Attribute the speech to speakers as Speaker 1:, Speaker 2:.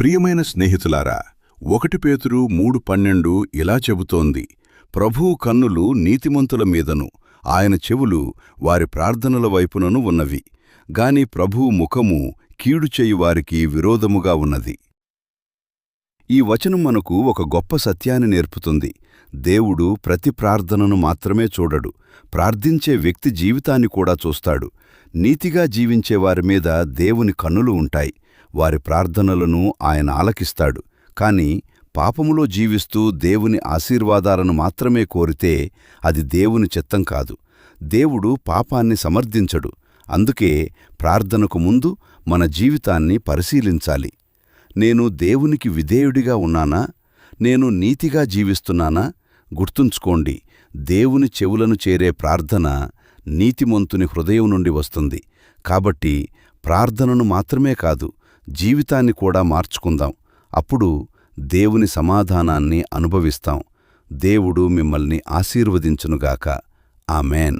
Speaker 1: ప్రియమైన స్నేహితులారా, 1 పేతురు 3:12 ఇలా చెబుతోంది, ప్రభువు కన్నులు నీతిమంతుల మీదను, ఆయన చెవులు వారి ప్రార్థనల వైపునను ఉన్నవి, గాని ప్రభువు ముఖము కీడు చేయువారికి విరోధముగా ఉన్నది. ఈ వచనం మనకు ఒక గొప్ప సత్యాన్ని నేర్పుతుంది. దేవుడు ప్రతి ప్రార్థనను మాత్రమే చూడడు, ప్రార్థించే వ్యక్తి జీవితాన్ని కూడా చూస్తాడు. నీతిగా జీవించేవారి మీద దేవుని కన్నులు ఉంటాయి, వారి ప్రార్థనలను ఆయన ఆలకిస్తాడు. కాని పాపములో జీవిస్తూ దేవుని ఆశీర్వాదాలను మాత్రమే కోరితే అది దేవుని చిత్తం కాదు. దేవుడు పాపాన్ని సమర్థించడు. అందుకే ప్రార్థనకు ముందు మన జీవితాన్ని పరిశీలించాలి. నేను దేవునికి విధేయుడిగా ఉన్నానా? నేను నీతిగా జీవిస్తున్నానా? గుర్తుంచుకోండి, దేవుని చెవులను చేరే ప్రార్థన నీతిమంతుని హృదయం నుండి వస్తుంది. కాబట్టి ప్రార్థనను మాత్రమే కాదు, జీవితాన్ని కూడా మార్చుకుందాం. అప్పుడు దేవుని సమాధానాన్ని అనుభవిస్తాం. దేవుడు మిమ్మల్ని ఆశీర్వదించునుగాక. ఆమేన్.